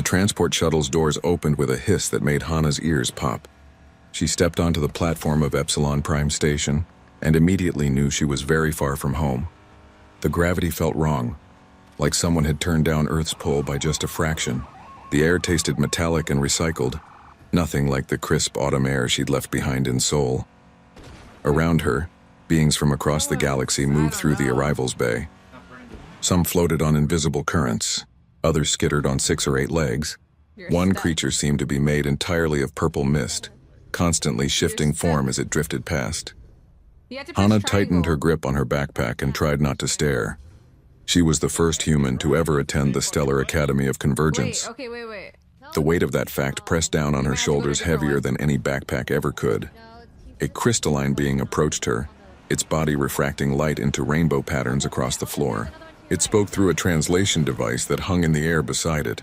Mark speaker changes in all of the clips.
Speaker 1: The transport shuttle's doors opened with a hiss that made Hana's ears pop. She stepped onto the platform of Epsilon Prime Station and immediately knew she was very far from home. The gravity felt wrong, like someone had turned down Earth's pull by just a fraction. The air tasted metallic and recycled, nothing like the crisp autumn air she'd left behind in Seoul. Around her, beings from across the galaxy moved through the arrivals bay. Some floated on invisible currents, others skittered on 6 or 8 legs. One creature seemed to be made entirely of purple mist, constantly shifting form as it drifted past. Hana tightened her grip on her backpack and tried not to stare. She was the first human to ever attend the Stellar Academy of Convergence.
Speaker 2: Wait.
Speaker 1: The weight of that fact pressed down on her shoulders heavier than any backpack ever could. A crystalline being approached her, its body refracting light into rainbow patterns across the floor. It spoke through a translation device that hung in the air beside it.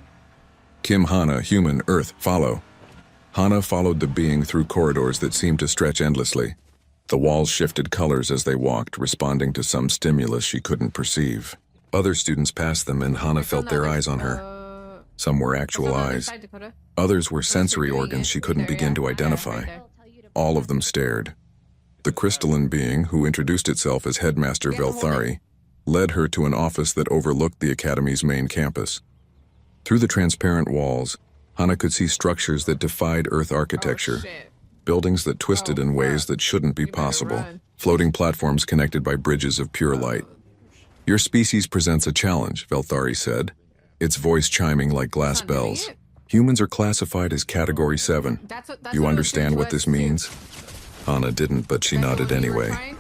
Speaker 1: Kim Hana, human, Earth, follow. Hana followed the being through corridors that seemed to stretch endlessly. The walls shifted colors as they walked, responding to some stimulus she couldn't perceive. Other students passed them and Hana felt their eyes on her. Some were actual eyes. Others were sensory organs she couldn't begin to identify. All of them stared. The crystalline being, who introduced itself as Headmaster Velthari, led her to an office that overlooked the Academy's main campus. Through the transparent walls, Hana could see structures that defied Earth architecture. Buildings that twisted in ways that shouldn't be possible. Floating platforms connected by bridges of pure light. Your species presents a challenge, Velthari said, its voice chiming like glass bells. Humans are classified as Category 7. You understand what this means? Hana didn't, but she nodded anyway.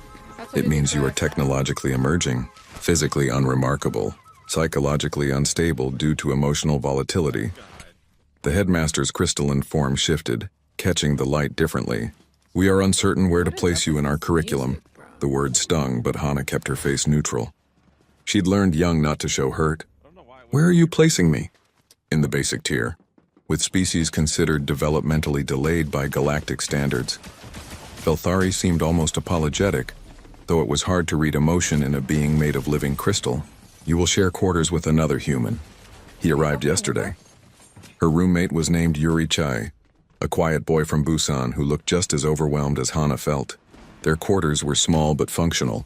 Speaker 1: It means you are technologically emerging, physically unremarkable, psychologically unstable due to emotional volatility. The headmaster's crystalline form shifted, catching the light differently. We are uncertain where to place you in our curriculum. The word stung, but Hana kept her face neutral. She'd learned young not to show hurt. Where are you placing me? In the basic tier, with species considered developmentally delayed by galactic standards. Velthari seemed almost apologetic, though it was hard to read emotion in a being made of living crystal. You will share quarters with another human. He arrived yesterday. Her roommate was named Yuri Chai, a quiet boy from Busan who looked just as overwhelmed as Hana felt. Their quarters were small but functional,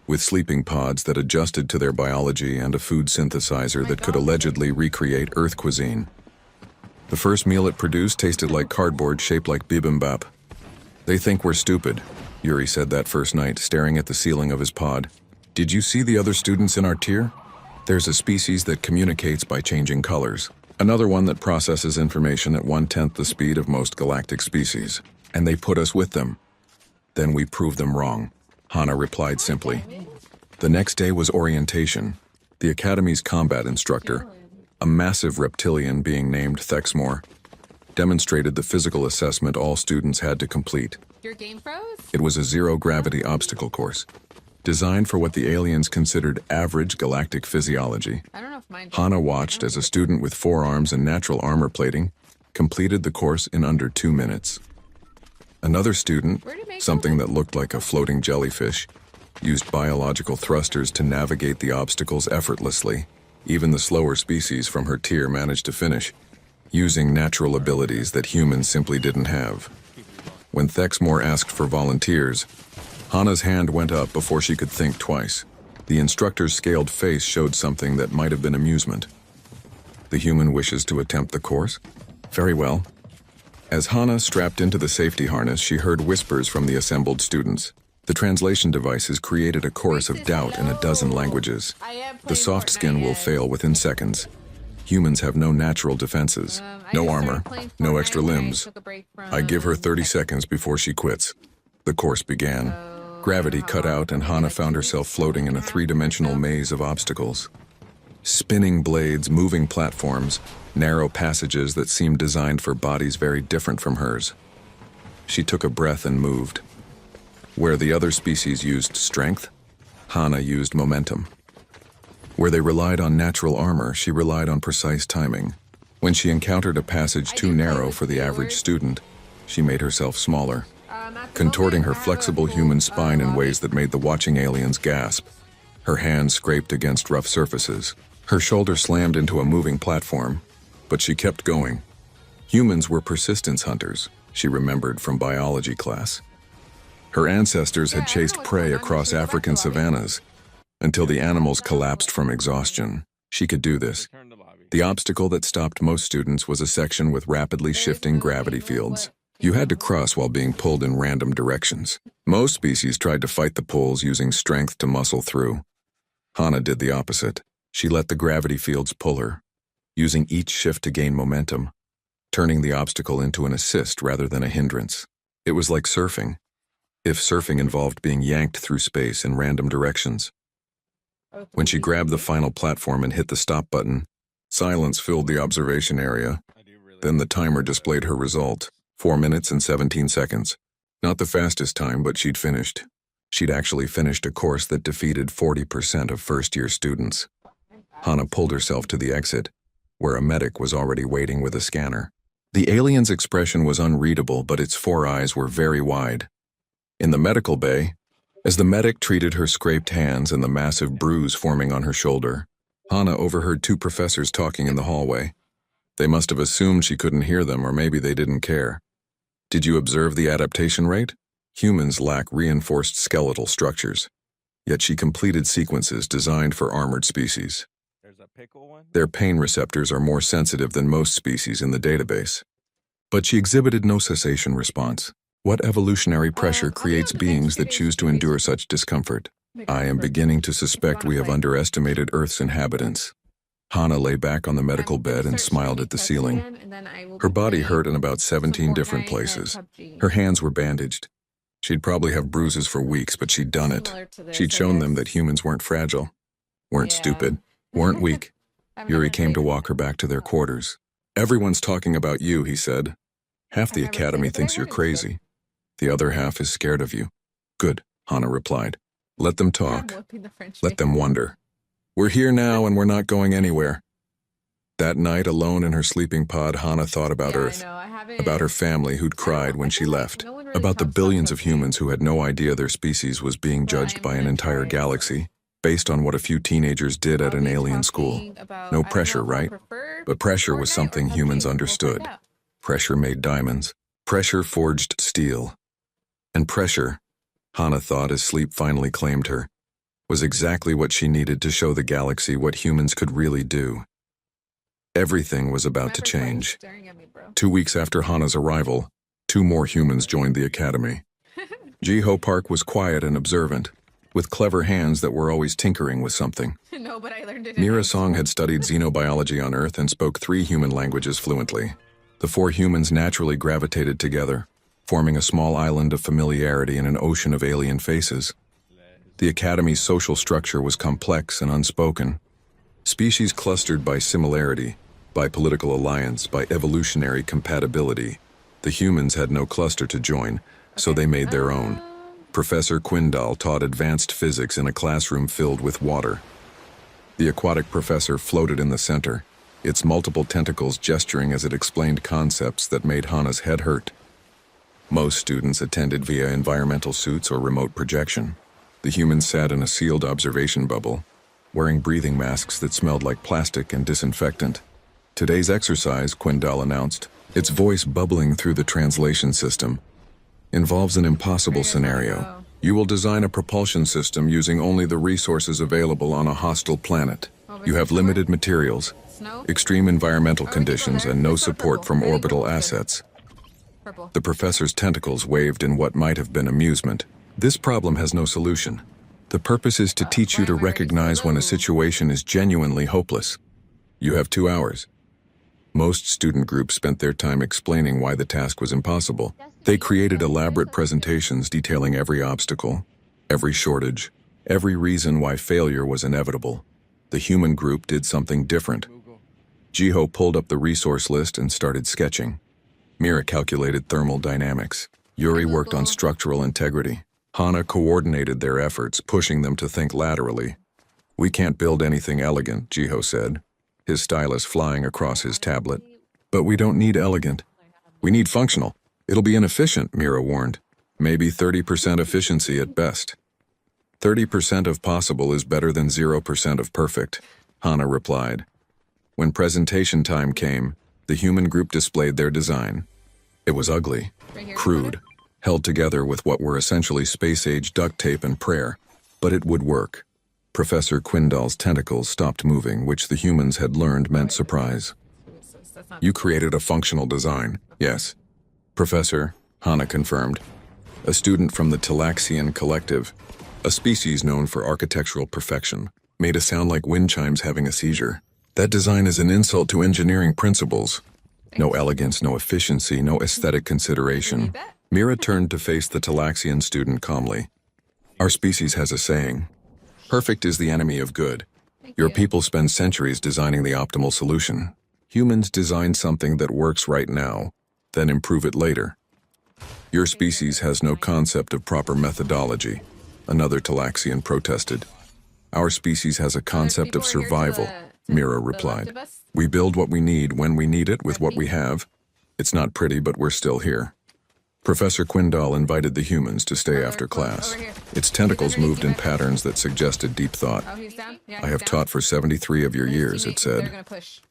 Speaker 1: with sleeping pods that adjusted to their biology and a food synthesizer that could allegedly recreate Earth cuisine. The first meal it produced tasted like cardboard shaped like bibimbap. They think we're stupid, Yuri said that first night, staring at the ceiling of his pod. Did you see the other students in our tier? There's a species that communicates by changing colors. Another one that processes information at 1/10 the speed of most galactic species. And they put us with them. Then we prove them wrong, Hana replied simply. The next day was orientation. The Academy's combat instructor, a massive reptilian being named Thexmore, demonstrated the physical assessment all students had to complete.
Speaker 2: Your game froze?
Speaker 1: It was a zero-gravity obstacle course, designed for what the aliens considered average galactic physiology.
Speaker 2: I don't know if mine.
Speaker 1: Hana watched as a student with 4 arms and natural armor plating completed the course in under 2 minutes. Another student, something that looked like a floating jellyfish, used biological thrusters to navigate the obstacles effortlessly. Even the slower species from her tier managed to finish, using natural abilities that humans simply didn't have. When Thexmore asked for volunteers, Hana's hand went up before she could think twice. The instructor's scaled face showed something that might have been amusement. The human wishes to attempt the course? Very well. As Hana strapped into the safety harness, she heard whispers from the assembled students. The translation devices created a chorus of doubt in a dozen languages. The soft skin will fail within seconds. Humans have no natural defenses, no armor, no extra limbs. I give her 30 seconds before she quits. The course began. Gravity cut out and Hana found herself floating in a 3-dimensional maze of obstacles. Spinning blades, moving platforms, narrow passages that seemed designed for bodies very different from hers. She took a breath and moved. Where the other species used strength, Hana used momentum. Where they relied on natural armor, she relied on precise timing. When she encountered a passage too narrow for the average student, she made herself smaller, contorting her flexible human spine in ways that made the watching aliens gasp. Her hands scraped against rough surfaces. Her shoulder slammed into a moving platform. But she kept going. Humans were persistence hunters, she remembered from biology class. Her ancestors had chased prey across African savannas until the animals collapsed from exhaustion. She could do this. The obstacle that stopped most students was a section with rapidly shifting gravity fields. You had to cross while being pulled in random directions. Most species tried to fight the pulls using strength to muscle through. Hana did the opposite. She let the gravity fields pull her, using each shift to gain momentum, turning the obstacle into an assist rather than a hindrance. It was like surfing, if surfing involved being yanked through space in random directions. When she grabbed the final platform and hit the stop button, silence filled the observation area. Then the timer displayed her result, 4 minutes and 17 seconds. Not the fastest time, but she'd finished. She'd actually finished a course that defeated 40% of first-year students. Hana pulled herself to the exit, where a medic was already waiting with a scanner. The alien's expression was unreadable, but its 4 eyes were very wide. In the medical bay, as the medic treated her scraped hands and the massive bruise forming on her shoulder, Hana overheard 2 professors talking in the hallway. They must have assumed she couldn't hear them, or maybe they didn't care. Did you observe the adaptation rate? Humans lack reinforced skeletal structures, yet she completed sequences designed for armored species. Their pain receptors are more sensitive than most species in the database. But she exhibited no cessation response. What evolutionary pressure creates beings that choose to endure such discomfort? I am beginning to suspect we have underestimated Earth's inhabitants. Hana lay back on the medical bed and smiled at the ceiling. Her body hurt in about 17 different places. Her hands were bandaged. She'd probably have bruises for weeks, but she'd done it. She'd shown them that humans weren't fragile, weren't stupid, weren't weak. Yuri came to walk her back to their quarters. Everyone's talking about you, he said. Half the academy thinks you're crazy. The other half is scared of you. Good, Hana replied. Let them talk. Let them wonder. We're here now and we're not going anywhere. That night, alone in her sleeping pod, Hana thought about Earth, about her family who'd cried when she left, about the billions of humans who had no idea their species was being judged by an entire galaxy, based on what a few teenagers did at an alien school. No pressure, right? But pressure was something humans understood. Pressure made diamonds. Pressure forged steel. And pressure, Hana thought as sleep finally claimed her, was exactly what she needed to show the galaxy what humans could really do. Everything was about to change. 2 weeks after Hana's arrival, 2 more humans joined the academy. Jiho Park was quiet and observant, with clever hands that were always tinkering with something.
Speaker 2: No, but I learned it.
Speaker 1: Mira Song had studied xenobiology on Earth and spoke 3 human languages fluently. The 4 humans naturally gravitated together, forming a small island of familiarity in an ocean of alien faces. The Academy's social structure was complex and unspoken. Species clustered by similarity, by political alliance, by evolutionary compatibility. The humans had no cluster to join, so they made their own. Professor Quindal taught advanced physics in a classroom filled with water. The aquatic professor floated in the center, its multiple tentacles gesturing as it explained concepts that made Hana's head hurt. Most students attended via environmental suits or remote projection. The humans sat in a sealed observation bubble, wearing breathing masks that smelled like plastic and disinfectant. Today's exercise, Quindal announced, its voice bubbling through the translation system, involves an impossible scenario. You will design a propulsion system using only the resources available on a hostile planet. You have limited materials, extreme environmental conditions, and no support from orbital assets. The professor's tentacles waved in what might have been amusement. This problem has no solution. The purpose is to teach you to recognize when a situation is genuinely hopeless. You have 2 hours. Most student groups spent their time explaining why the task was impossible. They created elaborate presentations detailing every obstacle, every shortage, every reason why failure was inevitable. The human group did something different. Jiho pulled up the resource list and started sketching. Mira calculated thermal dynamics. Yuri worked on structural integrity. Hana coordinated their efforts, pushing them to think laterally. We can't build anything elegant, Jiho said, his stylus flying across his tablet. But we don't need elegant. We need functional. It'll be inefficient, Mira warned. Maybe 30% efficiency at best. 30% of possible is better than 0% of perfect, Hana replied. When presentation time came, The human group displayed their design. It was ugly, crude, held together with what were essentially space-age duct tape and prayer, but it would work. Professor Quindal's tentacles stopped moving, which the humans had learned meant surprise. You created a functional design, yes. Professor, Hana confirmed. A student from the Talaxian Collective, a species known for architectural perfection, made a sound like wind chimes having a seizure. That design is an insult to engineering principles. No elegance, no efficiency, no aesthetic consideration. Mira turned to face the Talaxian student calmly. Our species has a saying, perfect is the enemy of good. Your people spend centuries designing the optimal solution. Humans design something that works right now, then improve it later. Your species has no concept of proper methodology, another Talaxian protested. Our species has a concept of survival, Mira replied. We build what we need when we need it with what we have. It's not pretty, but we're still here. Professor Quindal invited the humans to stay after class. Its tentacles moved in patterns that suggested deep thought. I have taught for 73 of your years, it said.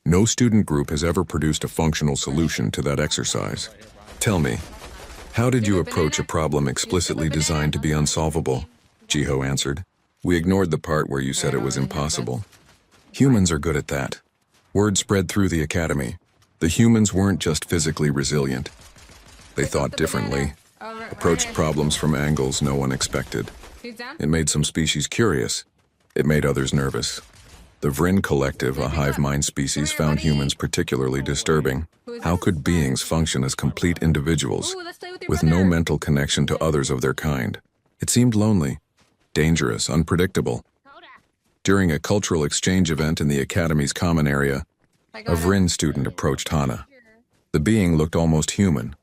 Speaker 1: No student group has ever produced a functional solution to that exercise. Tell me, how did you approach a problem explicitly designed to be unsolvable? Jiho answered. We ignored the part where you said it was impossible. Humans are good at that. Word spread through the academy. The humans weren't just physically resilient. They thought differently, approached problems from angles no one expected. It made some species curious. It made others nervous. The Vrin Collective, a hive mind species, found humans particularly disturbing. How could beings function as complete individuals, with no mental connection to others of their kind? It seemed lonely, dangerous, unpredictable. During a cultural exchange event in the Academy's common area, a Vrin student approached Hana. The being looked almost human,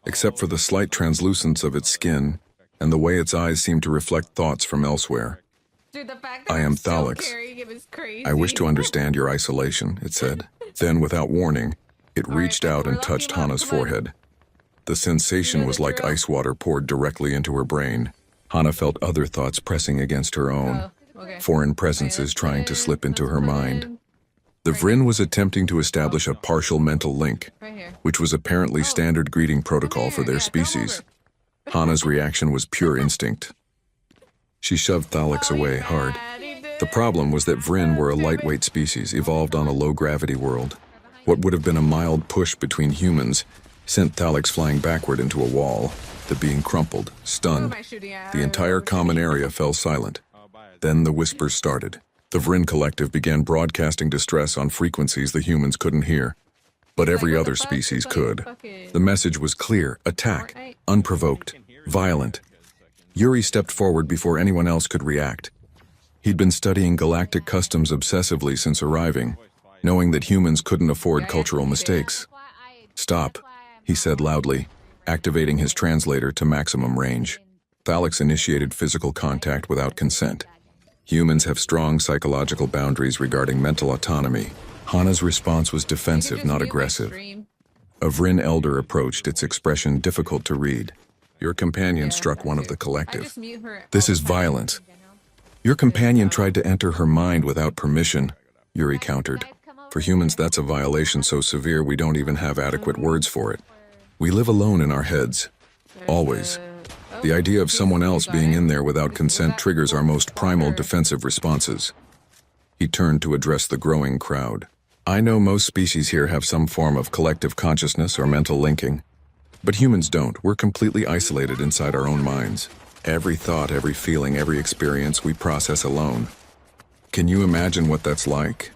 Speaker 1: except for the slight translucence of its skin and the way its eyes seemed to reflect thoughts from elsewhere. I am Thalix. I wish to understand your isolation, it said. Then, without warning, it reached out and touched Hana's forehead. The sensation was like ice water poured directly into her brain. Hana felt other thoughts pressing against her own, foreign presences trying to slip into her mind. The Vrin was attempting to establish a partial mental link, which was apparently standard greeting protocol for their species. Hana's reaction was pure instinct. She shoved Thalix away hard. The problem was that Vrin were a lightweight species evolved on a low-gravity world. What would have been a mild push between humans sent Thalix flying backward into a wall. The being crumpled, stunned. The entire common area fell silent. Then the whispers started. The Vrin Collective began broadcasting distress on frequencies the humans couldn't hear, but every other species could. The message was clear: attack, unprovoked, violent. Yuri stepped forward before anyone else could react. He'd been studying galactic customs obsessively since arriving, knowing that humans couldn't afford cultural mistakes. Stop, he said loudly, activating his translator to maximum range. Thalix initiated physical contact without consent. Humans have strong psychological boundaries regarding mental autonomy. Hana's response was defensive, not aggressive. A Vrin elder approached, its expression difficult to read. Your companion struck one of the collective. This is violence. Your companion tried to enter her mind without permission, Yuri countered. For humans, that's a violation so severe we don't even have adequate words for it. We live alone in our heads. Always. The idea of someone else being in there without consent triggers our most primal defensive responses. He turned to address the growing crowd. I know most species here have some form of collective consciousness or mental linking, but humans don't. We're completely isolated inside our own minds. Every thought, every feeling, every experience we process alone. Can you imagine what that's like?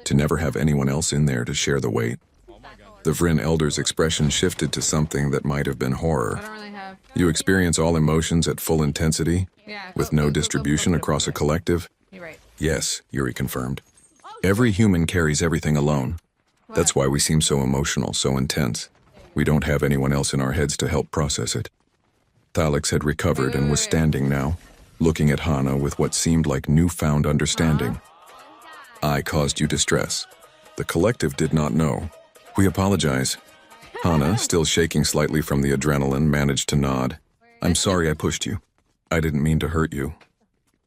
Speaker 1: To never have anyone else in there to share the weight. The Vrin elder's expression shifted to something that might have been horror. You experience all emotions at full intensity, with no distribution across a collective? Yes, Yuri confirmed. Every human carries everything alone. That's why we seem so emotional, so intense. We don't have anyone else in our heads to help process it. Thalix had recovered and was standing now, looking at Hana with what seemed like newfound understanding. I caused you distress. The collective did not know. We apologize. Hana, still shaking slightly from the adrenaline, managed to nod. I'm sorry I pushed you. I didn't mean to hurt you.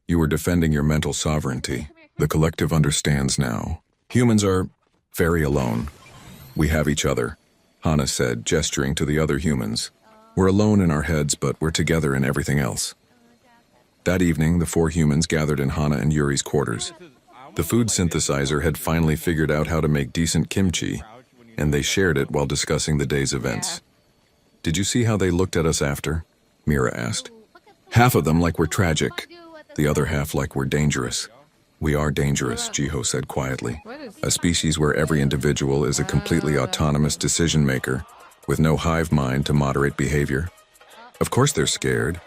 Speaker 1: You were defending your mental sovereignty. The collective understands now. Humans are very alone. We have each other, Hana said, gesturing to the other humans. We're alone in our heads, but we're together in everything else. That evening, the 4 humans gathered in Hana and Yuri's quarters. The food synthesizer had finally figured out how to make decent kimchi, and they shared it while discussing the day's events. Did you see how they looked at us after? Mira asked. Half of them like we're tragic, the other half like we're dangerous. We are dangerous, Jiho said quietly. A species where every individual is a completely autonomous decision maker, with no hive mind to moderate behavior. Of course they're scared,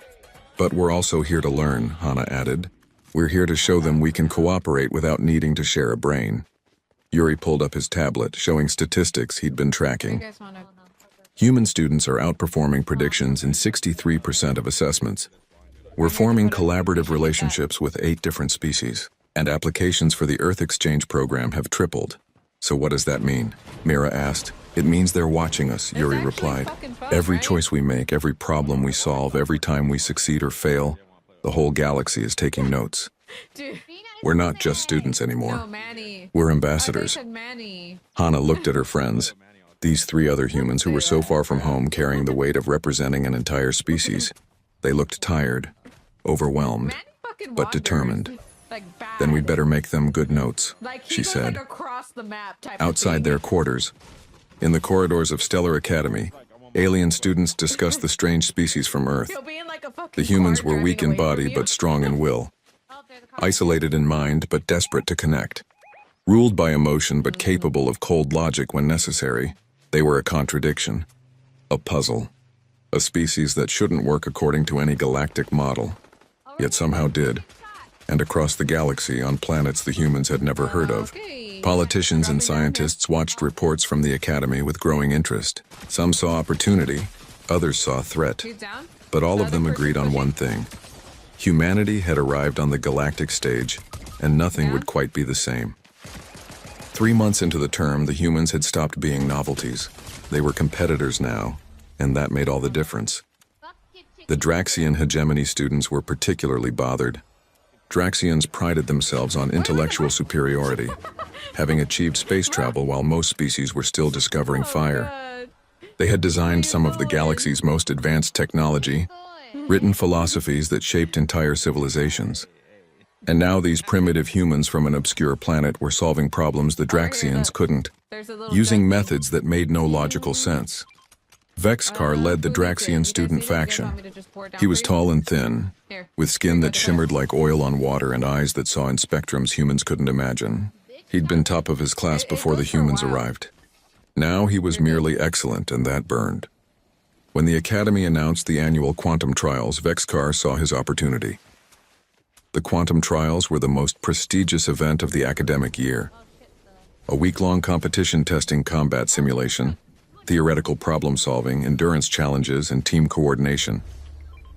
Speaker 1: but we're also here to learn, Hana added. We're here to show them we can cooperate without needing to share a brain. Yuri pulled up his tablet, showing statistics he'd been tracking. Human students are outperforming predictions in 63% of assessments. We're forming collaborative relationships with 8 different species, and applications for the Earth Exchange program have tripled. So what does that mean? Mira asked. It means they're watching us, Yuri replied. Every choice we make, every problem we solve, every time we succeed or fail, the whole galaxy is taking notes. We're not just students anymore. We're ambassadors. Hana looked at her friends, these 3 other humans who were so far from home carrying the weight of representing an entire species. They looked tired, overwhelmed, but determined. Then we'd better make them good notes, she said. Outside their quarters, in the corridors of Stellar Academy, alien students discussed the strange species from Earth. The humans were weak in body but strong in will. Isolated in mind but desperate to connect. Ruled by emotion but capable of cold logic when necessary, they were a contradiction. A puzzle. A species that shouldn't work according to any galactic model, yet somehow did. And across the galaxy, on planets the humans had never heard of. Politicians and scientists watched reports from the Academy with growing interest. Some saw opportunity, others saw threat. But all of them agreed on one thing. Humanity had arrived on the galactic stage, and nothing would quite be the same. 3 months into the term, the humans had stopped being novelties. They were competitors now, and that made all the difference. The Draxian hegemony students were particularly bothered. Draxians prided themselves on intellectual superiority, having achieved space travel while most species were still discovering fire. They had designed some of the galaxy's most advanced technology, written philosophies that shaped entire civilizations. And now these primitive humans from an obscure planet were solving problems the Draxians couldn't, using methods that made no logical sense. Vexcar led the Draxian student faction. He was tall and thin, with skin that shimmered like oil on water and eyes that saw in spectrums humans couldn't imagine. He'd been top of his class before the humans arrived. Now he was merely excellent, and that burned. When the Academy announced the annual quantum trials, Vexcar saw his opportunity. The quantum trials were the most prestigious event of the academic year. A week-long competition testing combat simulation, theoretical problem-solving, endurance challenges, and team coordination.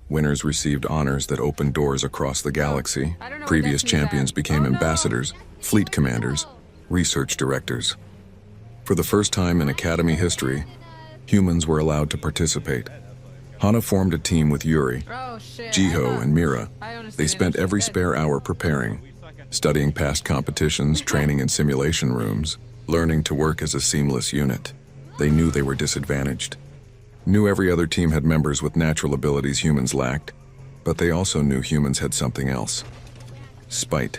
Speaker 1: Winners received honors that opened doors across the galaxy. Previous champions became ambassadors, fleet commanders, research directors. For the first time in Academy history, humans were allowed to participate. Hana formed a team with Yuri, Jiho, and Mira. They spent every spare hour preparing, studying past competitions, training in simulation rooms, learning to work as a seamless unit. They knew they were disadvantaged. Knew every other team had members with natural abilities humans lacked, but they also knew humans had something else. Spite.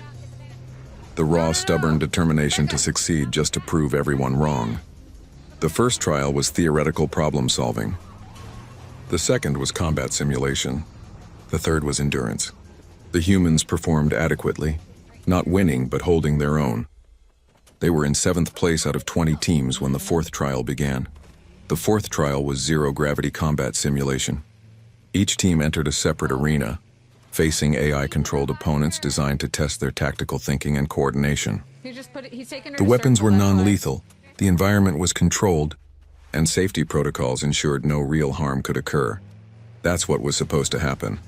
Speaker 1: The raw, stubborn determination to succeed just to prove everyone wrong. The first trial was theoretical problem solving. The second was combat simulation. The third was endurance. The humans performed adequately, not winning but holding their own. They were in 7th place out of 20 teams when the 4th trial began. The 4th trial was zero-gravity combat simulation. Each team entered a separate arena, facing AI-controlled opponents designed to test their tactical thinking and coordination. The weapons were non-lethal, the environment was controlled, and safety protocols ensured no real harm could occur. That's what was supposed to happen.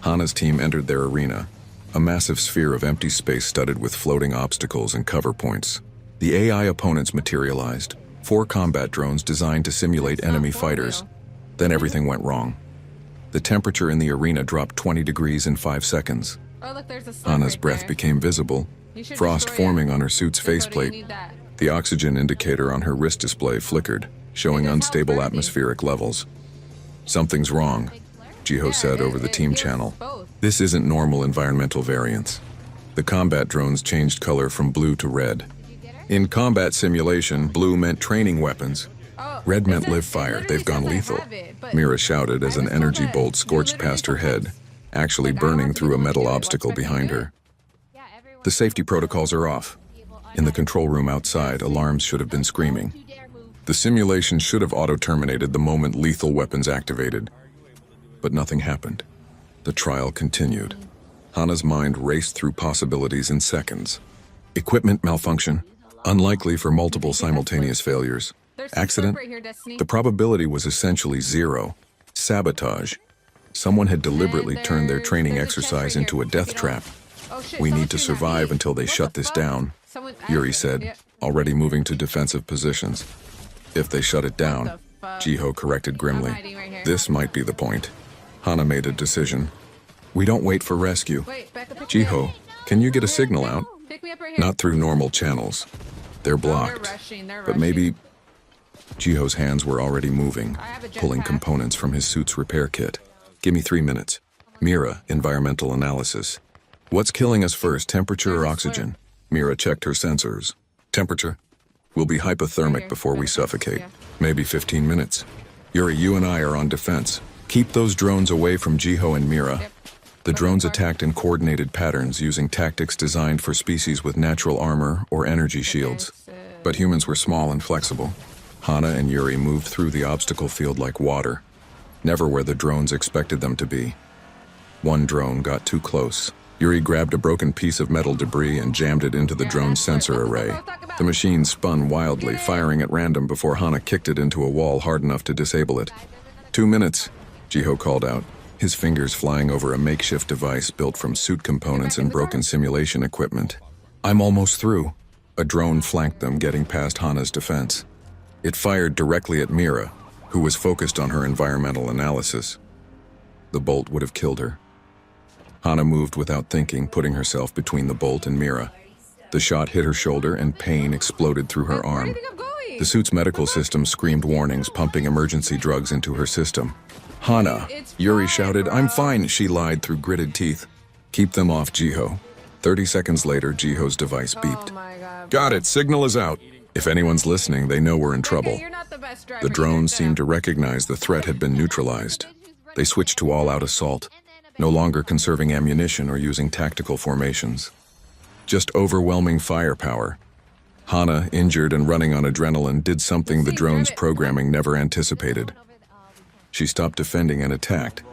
Speaker 1: Hana's team entered their arena, a massive sphere of empty space studded with floating obstacles and cover points. The AI opponents materialized, 4 combat drones designed to simulate enemy fighters. Then everything went wrong. The temperature in the arena dropped 20 degrees in 5 seconds. Hana's breath became visible, frost forming on her suit's faceplate. The oxygen indicator on her wrist display flickered, showing unstable atmospheric levels. "Something's wrong," Jiho said over the team channel. "This isn't normal environmental variance." The combat drones changed color from blue to red. In combat simulation, blue meant training weapons. Red meant live fire. They've gone lethal. Mira shouted as an energy bolt scorched past her head, actually burning through a metal obstacle behind her. "The safety protocols are off." In the control room outside, alarms should have been screaming. The simulation should have auto-terminated the moment lethal weapons activated. But nothing happened. The trial continued. Hana's mind raced through possibilities in seconds. Equipment malfunction, unlikely for multiple simultaneous failures. Accident, the probability was essentially zero. Sabotage, someone had deliberately turned their training exercise into a death trap. "We need to survive until they shut this down," Yuri said, already moving to defensive positions. "If they shut it down," Jiho corrected grimly. "This might be the point." Hana made a decision. "We don't wait for rescue." "Jiho, can you get a signal out?" "Not through normal channels. They're blocked. But maybe..." Jiho's hands were already moving, pulling components from his suit's repair kit. "Give me 3 minutes." Mira, environmental analysis. "What's killing us first, temperature or oxygen?" Mira checked her sensors. "Temperature. We'll be hypothermic before we suffocate. Maybe 15 minutes. Yuri, you and I are on defense. Keep those drones away from Jiho and Mira." The drones attacked in coordinated patterns using tactics designed for species with natural armor or energy shields. But humans were small and flexible. Hana and Yuri moved through the obstacle field like water, never where the drones expected them to be. One drone got too close. Yuri grabbed a broken piece of metal debris and jammed it into the drone's sensor array. The machine spun wildly, firing at random before Hana kicked it into a wall hard enough to disable it. 2 minutes, Jiho called out, his fingers flying over a makeshift device built from suit components and broken simulation equipment. "I'm almost through." A drone flanked them, getting past Hana's defense. It fired directly at Mira, who was focused on her environmental analysis. The bolt would have killed her. Hana moved without thinking, putting herself between the bolt and Mira. The shot hit her shoulder and pain exploded through her arm. The suit's medical system screamed warnings, pumping emergency drugs into her system. "Hana," Yuri shouted. "I'm fine," she lied through gritted teeth. "Keep them off, Jiho." 30 seconds later, Jiho's device beeped. "Got it, signal is out." If anyone's listening, they know we're in trouble. The drones seemed to recognize the threat had been neutralized. They switched to all-out assault, no longer conserving ammunition or using tactical formations. Just overwhelming firepower. Hana, injured and running on adrenaline, did something the drone's programming never anticipated. She stopped defending and attacked.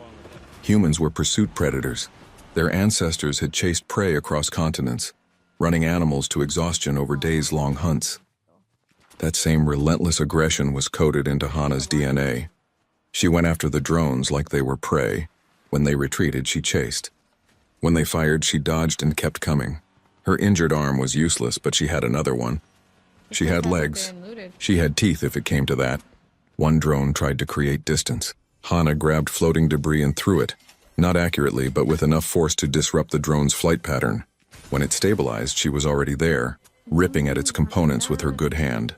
Speaker 1: Humans were pursuit predators. Their ancestors had chased prey across continents, running animals to exhaustion over days-long hunts. That same relentless aggression was coded into Hana's DNA. She went after the drones like they were prey. When they retreated, she chased. When they fired, she dodged and kept coming. Her injured arm was useless, but she had another one. She had legs. She had teeth if it came to that. One drone tried to create distance. Hana grabbed floating debris and threw it, not accurately, but with enough force to disrupt the drone's flight pattern. When it stabilized, she was already there, ripping at its components with her good hand.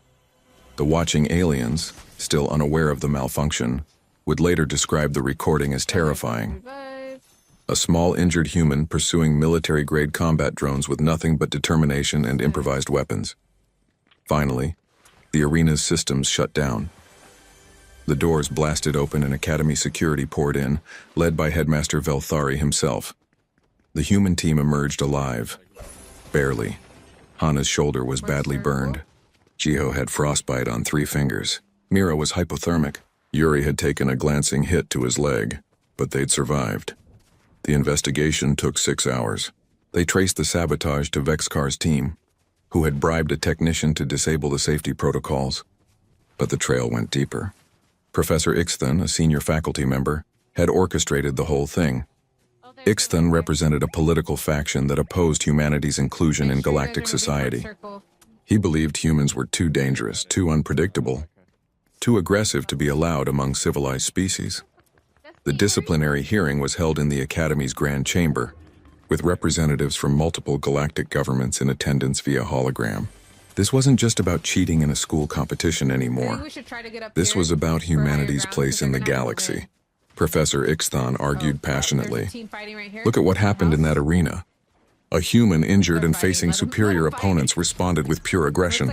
Speaker 1: The watching aliens, still unaware of the malfunction, would later describe the recording as terrifying. A small injured human pursuing military-grade combat drones with nothing but determination and improvised weapons. Finally, the arena's systems shut down. The doors blasted open and Academy security poured in, led by Headmaster Velthari himself. The human team emerged alive. Barely. Hana's shoulder was badly burned. Jiho had frostbite on 3 fingers. Mira was hypothermic. Yuri had taken a glancing hit to his leg, but they'd survived. The investigation took 6 hours. They traced the sabotage to Vexcar's team, who had bribed a technician to disable the safety protocols. But the trail went deeper. Professor Ixthan, a senior faculty member, had orchestrated the whole thing. Ixthan represented a political faction that opposed humanity's inclusion in galactic society. He believed humans were too dangerous, too unpredictable, too aggressive to be allowed among civilized species. The disciplinary hearing was held in the Academy's Grand Chamber, with representatives from multiple galactic governments in attendance via hologram. This wasn't just about cheating in a school competition anymore. This was about humanity's place in the galaxy. Professor Ixthan argued passionately. Look at what happened in that arena. A human injured and facing superior opponents responded with pure aggression.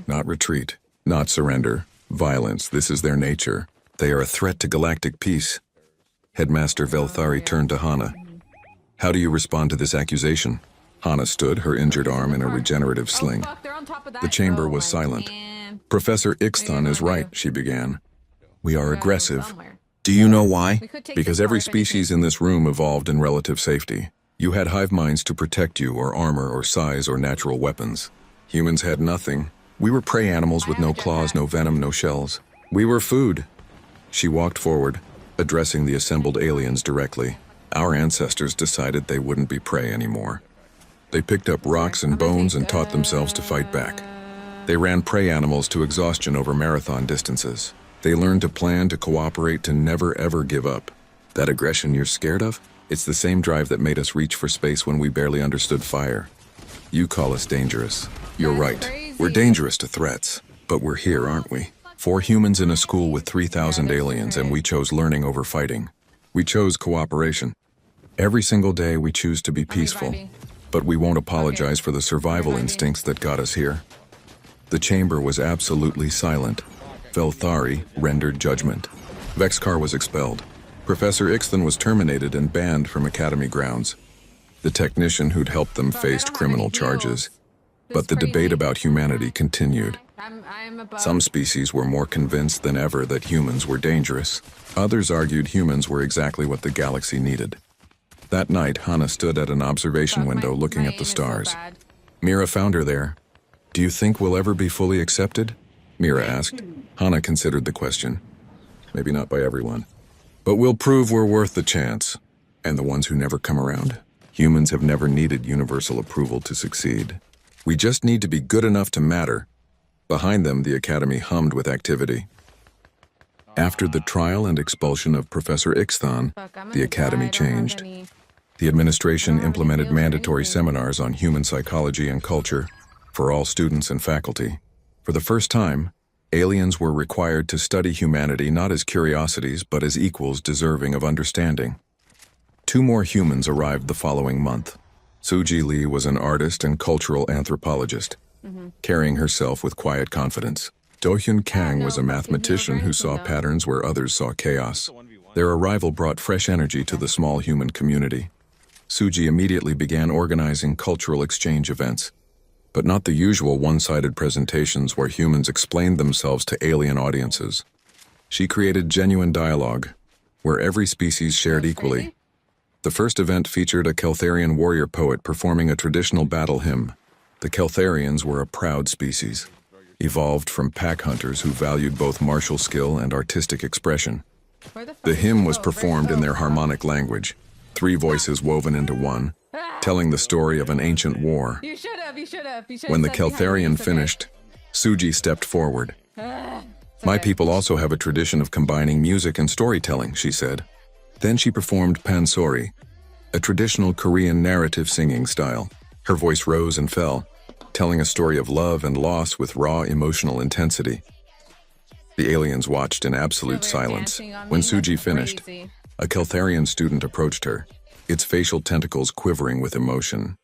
Speaker 1: Not retreat, not surrender. Violence, this is their nature. They are a threat to galactic peace. Headmaster Velthari turned to Hana. How do you respond to this accusation? Hana stood, her injured arm in a regenerative sling. The chamber was silent. Professor Ixthan is right, she began. We are aggressive. Do you know why? Because every species in this room evolved in relative safety. You had hive minds to protect you, or armor, or size, or natural weapons. Humans had nothing. We were prey animals with no claws, no venom, no shells. We were food. She walked forward, addressing the assembled aliens directly. Our ancestors decided they wouldn't be prey anymore. They picked up rocks and bones and taught themselves to fight back. They ran prey animals to exhaustion over marathon distances. They learned to plan, to cooperate, to never ever give up. That aggression you're scared of? It's the same drive that made us reach for space when we barely understood fire. You call us dangerous. You're right. We're dangerous to threats. But we're here, aren't we? 4 humans in a school with 3,000 aliens, and we chose learning over fighting. We chose cooperation. Every single day we choose to be peaceful. But we won't apologize for the survival instincts that got us here. The chamber was absolutely silent. Velthari rendered judgment. Vexcar was expelled. Professor Ixthan was terminated and banned from Academy grounds. The technician who'd helped them faced criminal charges. But the debate about humanity continued. Some species were more convinced than ever that humans were dangerous. Others argued humans were exactly what the galaxy needed. That night, Hana stood at an observation window looking at the stars. Mira found her there. Do you think we'll ever be fully accepted? Mira asked. Hana considered the question. Maybe not by everyone. But we'll prove we're worth the chance. And the ones who never come around. Humans have never needed universal approval to succeed. We just need to be good enough to matter. Behind them, the Academy hummed with activity. After the trial and expulsion of Professor Ixthan, the Academy changed. The administration implemented mandatory seminars on human psychology and culture for all students and faculty. For the first time, aliens were required to study humanity not as curiosities but as equals deserving of understanding. 2 more humans arrived the following month. Suji Lee was an artist and cultural anthropologist, carrying herself with quiet confidence. Do-hyun Kang was a mathematician who saw patterns where others saw chaos. Their arrival brought fresh energy to the small human community. Suji immediately began organizing cultural exchange events, but not the usual one-sided presentations where humans explained themselves to alien audiences. She created genuine dialogue, where every species shared equally. The first event featured a Keltharian warrior poet performing a traditional battle hymn. The Keltharians were a proud species, evolved from pack hunters who valued both martial skill and artistic expression. The hymn was performed in their harmonic language, 3 voices woven into one, telling the story of an ancient war. When the Keltharian finished, Suji stepped forward. My people also have a tradition of combining music and storytelling, she said. Then she performed pansori, a traditional Korean narrative singing style. Her voice rose and fell, telling a story of love and loss with raw emotional intensity. The aliens watched in absolute silence. When Suji finished, a Keltharian student approached her, its facial tentacles quivering with emotion.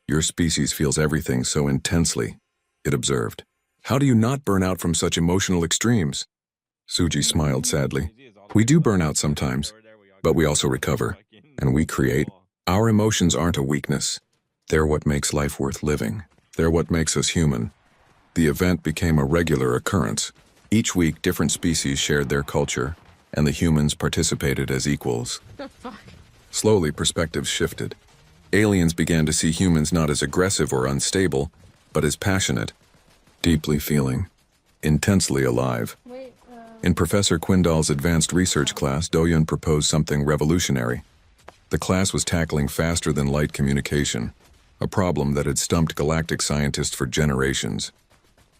Speaker 1: Your species feels everything so intensely, it observed. How do you not burn out from such emotional extremes? Suji smiled sadly. We do burn out sometimes, but we also recover, and we create. Our emotions aren't a weakness. They're what makes life worth living. They're what makes us human. The event became a regular occurrence. Each week, different species shared their culture, and the humans participated as equals. Slowly, perspectives shifted. Aliens began to see humans not as aggressive or unstable, but as passionate, deeply feeling, intensely alive. In Professor Quindal's advanced research class, Do-hyun proposed something revolutionary. The class was tackling faster-than-light communication, a problem that had stumped galactic scientists for generations.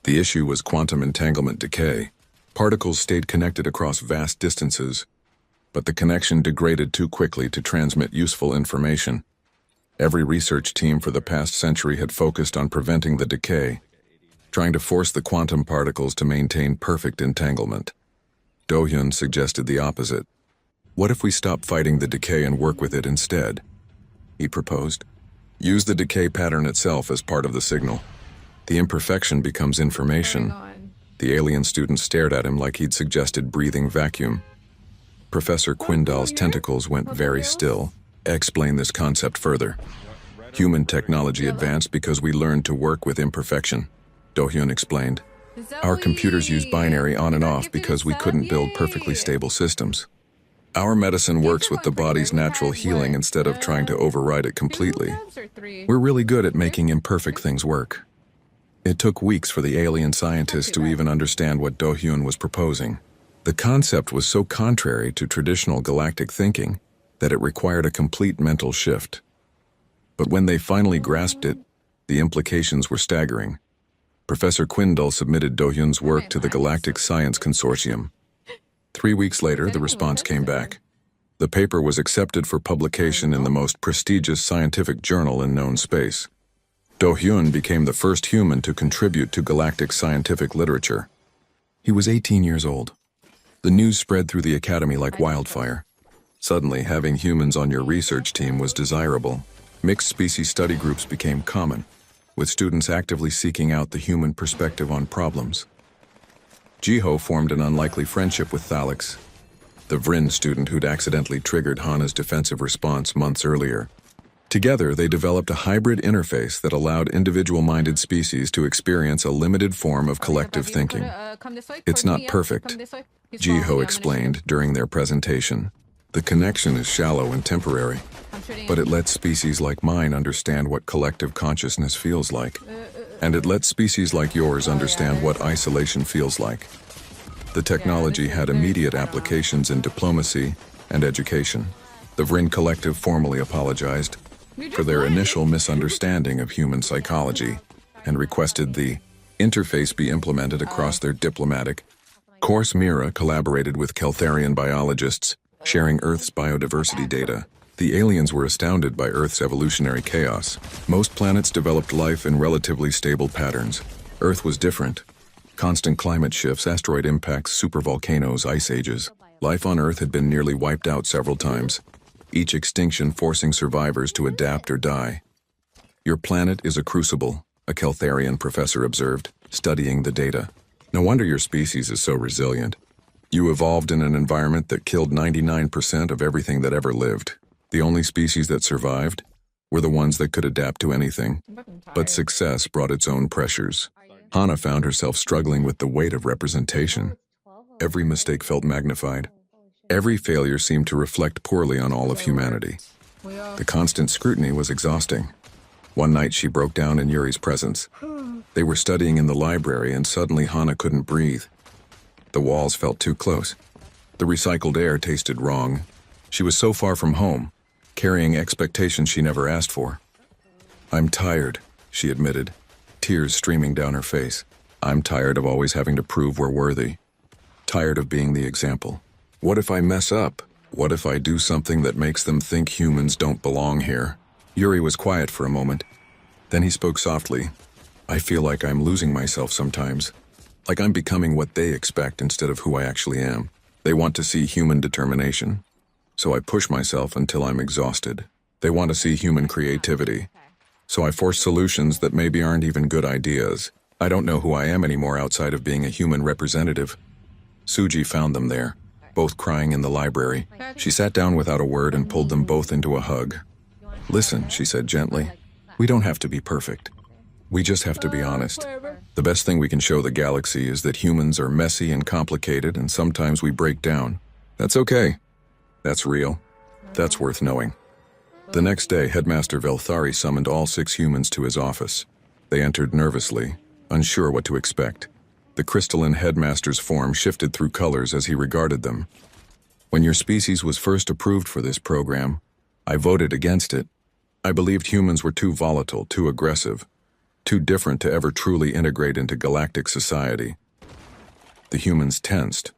Speaker 1: The issue was quantum entanglement decay. Particles stayed connected across vast distances, but the connection degraded too quickly to transmit useful information. Every research team for the past century had focused on preventing the decay. trying to force the quantum particles to maintain perfect entanglement. Do-hyun suggested the opposite. What if we stop fighting the decay and work with it instead? He proposed. Use the decay pattern itself as part of the signal. The imperfection becomes information. The alien student stared at him like he'd suggested breathing vacuum. Professor Quindal's tentacles went very still. Explain this concept further. Human technology advanced because we learned to work with imperfection, Do-hyun explained. Our computers use binary on and off because we couldn't build perfectly stable systems. Our medicine works with the body's natural healing instead of trying to override it completely. We're really good at making imperfect things work. It took weeks for the alien scientists to even understand what Do-hyun was proposing. The concept was so contrary to traditional galactic thinking that it required a complete mental shift. But when they finally grasped it, the implications were staggering. Professor Quindal submitted Do-hyun's work to the Galactic Science Consortium. 3 weeks later, the response came back. The paper was accepted for publication in the most prestigious scientific journal in known space. Do-hyun became the first human to contribute to galactic scientific literature. He was 18 years old. The news spread through the academy like wildfire. Suddenly, having humans on your research team was desirable. Mixed species study groups became common, with students actively seeking out the human perspective on problems. Jiho formed an unlikely friendship with Thalix, the Vryn student who'd accidentally triggered Hana's defensive response months earlier. Together, they developed a hybrid interface that allowed individual-minded species to experience a limited form of collective thinking. It's not perfect, Jiho explained during their presentation. The connection is shallow and temporary, but it lets species like mine understand what collective consciousness feels like. And it lets species like yours understand what isolation feels like. The technology had immediate applications in diplomacy and education. The Vryn Collective formally apologized for their initial misunderstanding of human psychology and requested the interface be implemented across their diplomatic. Course Mira collaborated with Keltharian biologists, sharing Earth's biodiversity data. The aliens were astounded by Earth's evolutionary chaos. Most planets developed life in relatively stable patterns. Earth was different. Constant climate shifts, asteroid impacts, supervolcanoes, ice ages. Life on Earth had been nearly wiped out several times, each extinction forcing survivors to adapt or die. Your planet is a crucible, a Keltharian professor observed, studying the data. No wonder your species is so resilient. You evolved in an environment that killed 99% of everything that ever lived. The only species that survived were the ones that could adapt to anything. But success brought its own pressures. Hana found herself struggling with the weight of representation. Every mistake felt magnified. Every failure seemed to reflect poorly on all of humanity. The constant scrutiny was exhausting. One night she broke down in Yuri's presence. They were studying in the library and suddenly Hana couldn't breathe. The walls felt too close. The recycled air tasted wrong. She was so far from home, carrying expectations she never asked for. I'm tired, she admitted, tears streaming down her face. I'm tired of always having to prove we're worthy. Tired of being the example. What if I mess up? What if I do something that makes them think humans don't belong here? Yuri was quiet for a moment. Then he spoke softly. I feel like I'm losing myself sometimes. Like I'm becoming what they expect instead of who I actually am. They want to see human determination. So I push myself until I'm exhausted. They want to see human creativity. So I force solutions that maybe aren't even good ideas. I don't know who I am anymore outside of being a human representative. Suji found them there, both crying in the library. She sat down without a word and pulled them both into a hug. Listen, she said gently, we don't have to be perfect. We just have to be honest. The best thing we can show the galaxy is that humans are messy and complicated and sometimes we break down. That's okay. That's real. That's worth knowing. The next day, Headmaster Velthari summoned all 6 humans to his office. They entered nervously, unsure what to expect. The crystalline headmaster's form shifted through colors as he regarded them. When your species was first approved for this program, I voted against it. I believed humans were too volatile, too aggressive, too different to ever truly integrate into galactic society. The humans tensed,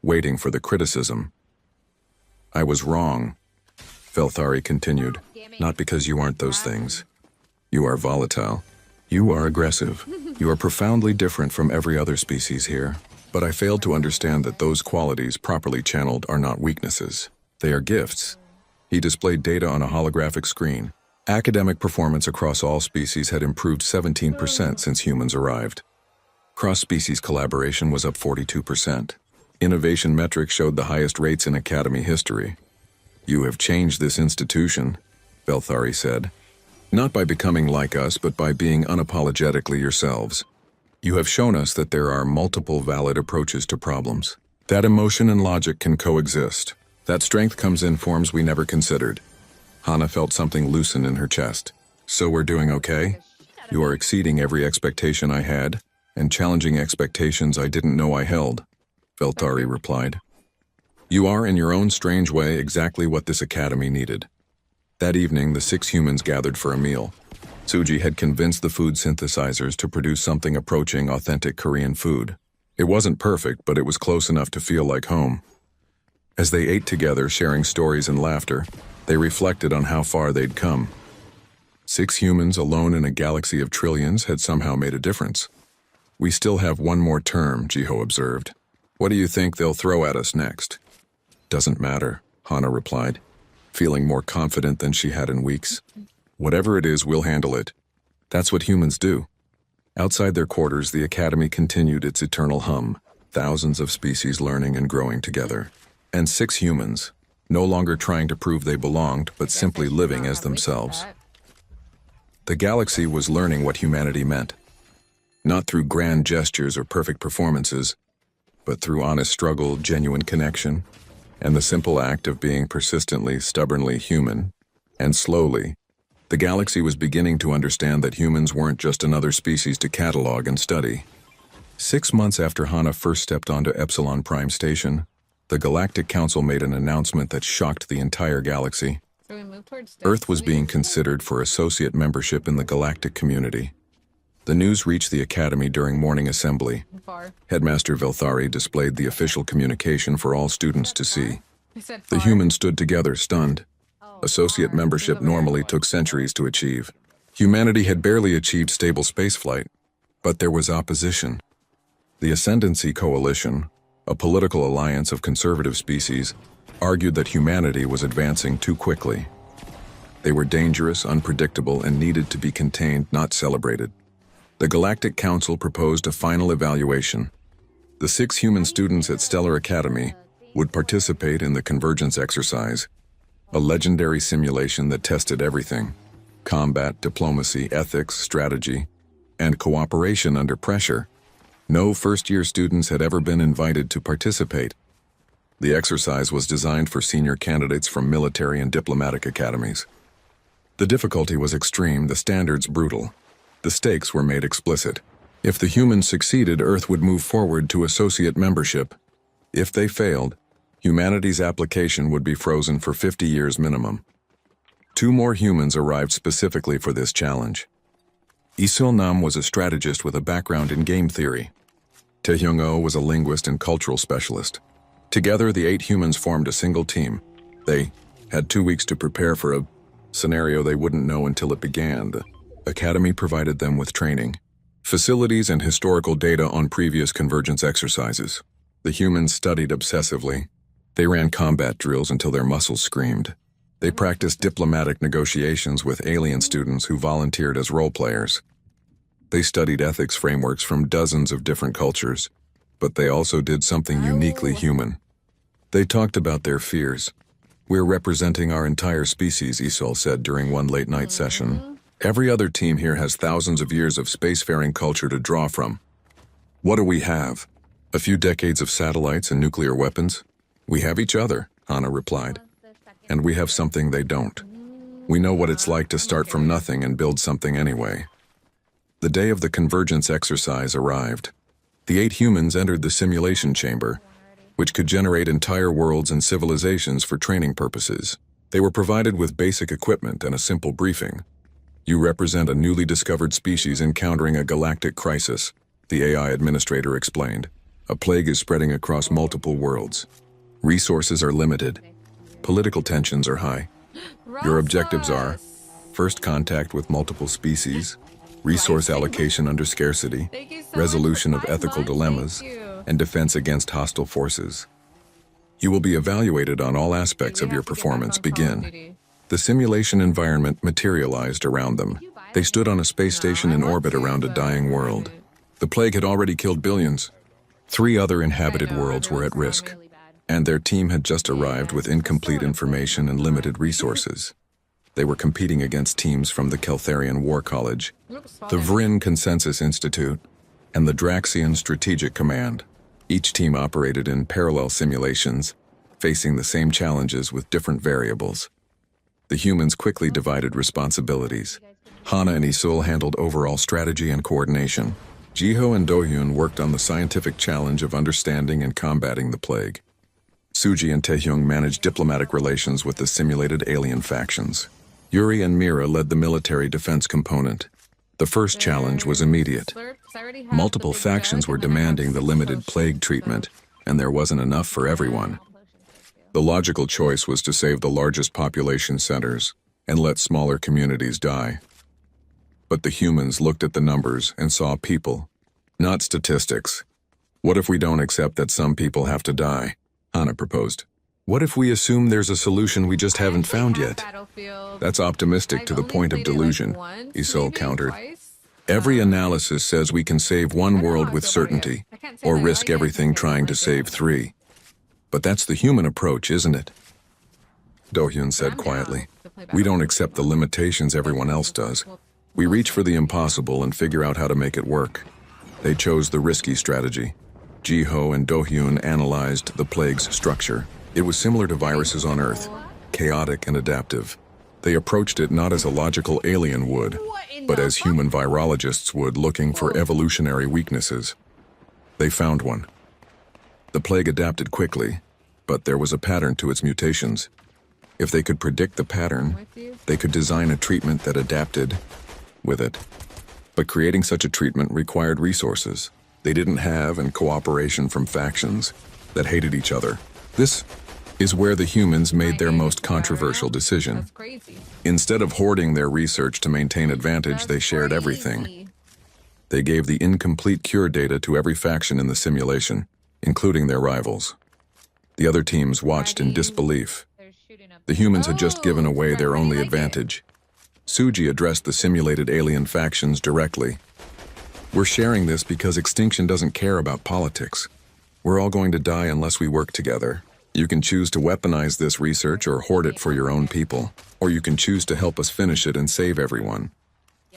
Speaker 1: waiting for the criticism. I was wrong, Velthari continued, not because you aren't those things. You are volatile. You are aggressive. You are profoundly different from every other species here. But I failed to understand that those qualities properly channeled are not weaknesses. They are gifts. He displayed data on a holographic screen. Academic performance across all species had improved 17% since humans arrived. Cross-species collaboration was up 42%. Innovation metrics showed the highest rates in Academy history. You have changed this institution, Velthari said. Not by becoming like us, but by being unapologetically yourselves. You have shown us that there are multiple valid approaches to problems. That emotion and logic can coexist. That strength comes in forms we never considered. Hana felt something loosen in her chest. So we're doing okay? You are exceeding every expectation I had, and challenging expectations I didn't know I held, Velthari replied. You are, in your own strange way, exactly what this academy needed. That evening, the 6 humans gathered for a meal. Suji had convinced the food synthesizers to produce something approaching authentic Korean food. It wasn't perfect, but it was close enough to feel like home. As they ate together, sharing stories and laughter, they reflected on how far they'd come. 6 humans alone in a galaxy of trillions had somehow made a difference. We still have one more term, Jiho observed. What do you think they'll throw at us next? Doesn't matter, Hana replied, feeling more confident than she had in weeks. Whatever it is, we'll handle it. That's what humans do. Outside their quarters, the Academy continued its eternal hum, thousands of species learning and growing together. And 6 humans, no longer trying to prove they belonged, but simply living as themselves. The galaxy was learning what humanity meant. Not through grand gestures or perfect performances, but through honest struggle, genuine connection, and the simple act of being persistently, stubbornly human. And slowly, the galaxy was beginning to understand that humans weren't just another species to catalog and study. 6 months after Hana first stepped onto Epsilon Prime Station, the Galactic Council made an announcement that shocked the entire galaxy. Earth was being considered for associate membership in the galactic community. The news reached the Academy during morning assembly. Headmaster Velthari displayed the official communication for all students to see. The humans stood together, stunned. Associate membership normally took centuries to achieve. Humanity had barely achieved stable spaceflight, but there was opposition. The Ascendancy Coalition, a political alliance of conservative species, argued that humanity was advancing too quickly. They were dangerous, unpredictable, and needed to be contained, not celebrated. The Galactic Council proposed a final evaluation. The 6 human students at Stellar Academy would participate in the Convergence exercise, a legendary simulation that tested everything: combat, diplomacy, ethics, strategy, and cooperation under pressure. No first-year students had ever been invited to participate. The exercise was designed for senior candidates from military and diplomatic academies. The difficulty was extreme, the standards brutal. The stakes were made explicit. If the humans succeeded, Earth would move forward to associate membership. If they failed, humanity's application would be frozen for 50 years minimum. 2 more humans arrived specifically for this challenge. Isil Nam was a strategist with a background in game theory. Tae Hyung-oh was a linguist and cultural specialist. Together, the 8 humans formed a single team. They had 2 weeks to prepare for a scenario they wouldn't know until it began. The Academy provided them with training, facilities, and historical data on previous convergence exercises. The humans studied obsessively. They ran combat drills until their muscles screamed. They practiced diplomatic negotiations with alien students who volunteered as role players. They studied ethics frameworks from dozens of different cultures, but they also did something uniquely human. They talked about their fears. We're representing our entire species, Isol said during one late-night session. Every other team here has thousands of years of spacefaring culture to draw from. What do we have? A few decades of satellites and nuclear weapons? We have each other, Hana replied. And we have something they don't. We know what it's like to start from nothing and build something anyway. The day of the convergence exercise arrived. The 8 humans entered the simulation chamber, which could generate entire worlds and civilizations for training purposes. They were provided with basic equipment and a simple briefing. You represent a newly discovered species encountering a galactic crisis, the AI administrator explained. A plague is spreading across multiple worlds. Resources are limited. Political tensions are high. Your objectives are: first contact with multiple species, resource allocation under scarcity, resolution of ethical dilemmas, and defense against hostile forces. You will be evaluated on all aspects of your performance. Begin. The simulation environment materialized around them. They stood on a space station in orbit around a dying world. The plague had already killed billions. 3 other inhabited worlds were at risk, and their team had just arrived with incomplete information and limited resources. They were competing against teams from the Keltharian War College, the Vrin Consensus Institute, and the Draxian Strategic Command. Each team operated in parallel simulations, facing the same challenges with different variables. The humans quickly divided responsibilities. Hana and Isul handled overall strategy and coordination. Jiho and Dohyun worked on the scientific challenge of understanding and combating the plague. Suji and Taehyung managed diplomatic relations with the simulated alien factions. Yuri and Mira led the military defense component. The first challenge was immediate. Multiple factions were demanding the limited plague treatment, and there wasn't enough for everyone. The logical choice was to save the largest population centers and let smaller communities die. But the humans looked at the numbers and saw people, not statistics. What if we don't accept that some people have to die? Hana proposed. What if we assume there's a solution we just haven't found yet? That's optimistic to the point of delusion, Isul countered. Every analysis says we can save one world with certainty, or risk everything trying to save 3. But that's the human approach, isn't it? Dohyun said quietly. We don't accept the limitations everyone else does. We reach for the impossible and figure out how to make it work. They chose the risky strategy. Jiho and Dohyun analyzed the plague's structure. It was similar to viruses on Earth, chaotic and adaptive. They approached it not as a logical alien would, but as human virologists would, looking for evolutionary weaknesses. They found one. The plague adapted quickly, but there was a pattern to its mutations. If they could predict the pattern, they could design a treatment that adapted with it. But creating such a treatment required resources they didn't have and cooperation from factions that hated each other. This is where the humans made their most controversial decision. Instead of hoarding their research to maintain advantage, they shared everything. They gave the incomplete cure data to every faction in the simulation, including their rivals. The other teams watched in disbelief. The humans had just given away their only advantage. Suji addressed the simulated alien factions directly. We're sharing this because extinction doesn't care about politics. We're all going to die unless we work together. You can choose to weaponize this research or hoard it for your own people, or you can choose to help us finish it and save everyone.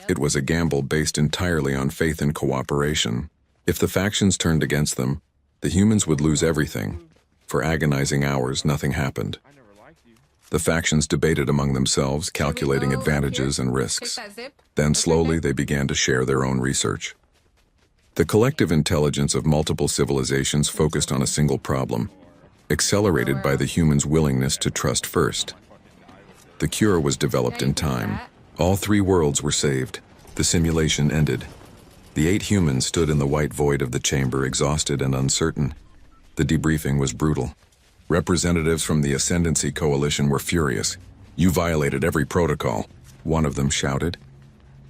Speaker 1: It was a gamble based entirely on faith and cooperation. If the factions turned against them, the humans would lose everything. For agonizing hours, nothing happened. The factions debated among themselves, calculating advantages and risks. Then slowly they began to share their own research. The collective intelligence of multiple civilizations focused on a single problem, accelerated by the humans' willingness to trust first. The cure was developed in time. All 3 worlds were saved. The simulation ended. The 8 humans stood in the white void of the chamber, exhausted and uncertain. The debriefing was brutal. Representatives from the Ascendancy Coalition were furious. You violated every protocol, one of them shouted.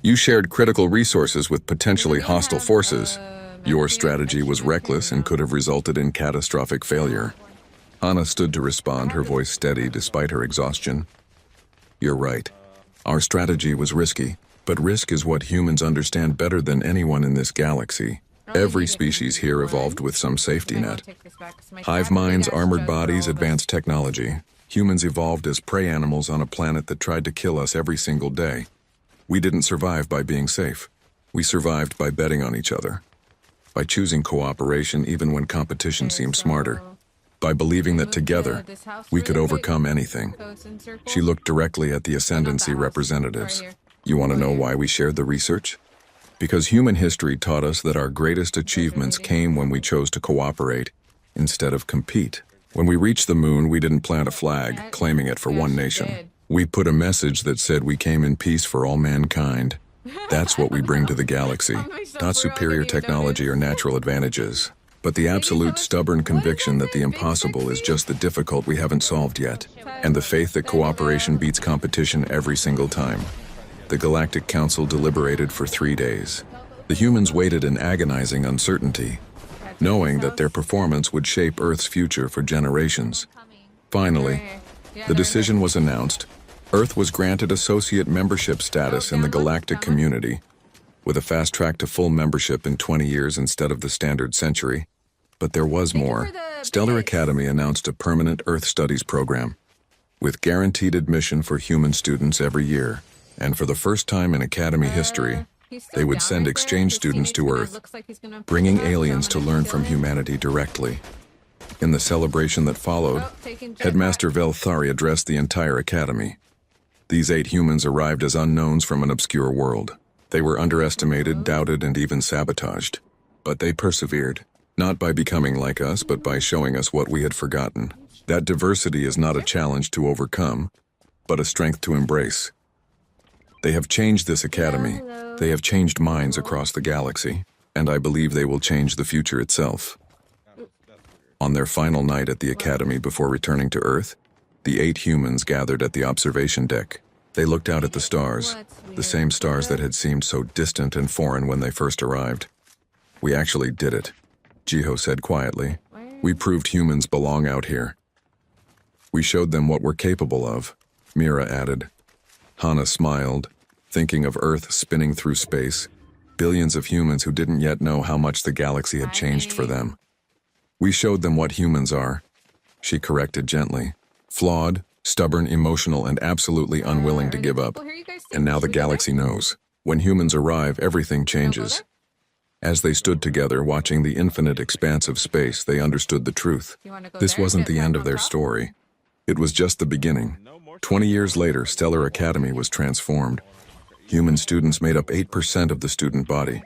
Speaker 1: You shared critical resources with potentially hostile forces. Your strategy was reckless and could have resulted in catastrophic failure. Hana stood to respond, her voice steady despite her exhaustion. You're right. Our strategy was risky, but risk is what humans understand better than anyone in this galaxy. Every species here evolved with some safety net. Hive minds, armored bodies, advanced technology. Humans evolved as prey animals on a planet that tried to kill us every single day. We didn't survive by being safe. We survived by betting on each other. By choosing cooperation even when competition seemed smarter. By believing that together, we could overcome anything. She looked directly at the Ascendancy representatives. You want to know why we shared the research? Because human history taught us that our greatest achievements came when we chose to cooperate instead of compete. When we reached the moon, we didn't plant a flag, claiming it for one nation. We put a message that said we came in peace for all mankind. That's what we bring to the galaxy. Not superior technology or natural advantages, but the absolute stubborn conviction that the impossible is just the difficult we haven't solved yet, and the faith that cooperation beats competition every single time. The Galactic Council deliberated for 3 days. The humans waited in agonizing uncertainty, knowing that their performance would shape Earth's future for generations. Finally, the decision was announced. Earth was granted associate membership status in the galactic community, with a fast track to full membership in 20 years instead of the standard century. But there was more. Stellar Academy announced a permanent Earth Studies program, with guaranteed admission for human students every year. And for the first time in Academy history, they would send exchange students to Earth, bringing aliens to learn from humanity directly. In the celebration that followed, Headmaster Velthari addressed the entire Academy. These 8 humans arrived as unknowns from an obscure world. They were underestimated, doubted, and even sabotaged. But they persevered, not by becoming like us, but by showing us what we had forgotten. That diversity is not a challenge to overcome, but a strength to embrace. They have changed this academy. They have changed minds across the galaxy, and I believe they will change the future itself. On their final night at the academy before returning to Earth, the 8 humans gathered at the observation deck. They looked out at the stars, the same stars that had seemed so distant and foreign when they first arrived. "We actually did it," Jiho said quietly. "We proved humans belong out here." "We showed them what we're capable of," Mira added. Hana smiled, thinking of Earth spinning through space, billions of humans who didn't yet know how much the galaxy had changed for them. "We showed them what humans are," she corrected gently. "Flawed, stubborn, emotional, and absolutely unwilling to give up. And now the galaxy knows. When humans arrive, everything changes." As they stood together, watching the infinite expanse of space, they understood the truth. This wasn't the end of their story. It was just the beginning. 20 years later, Stellar Academy was transformed. Human students made up 8% of the student body.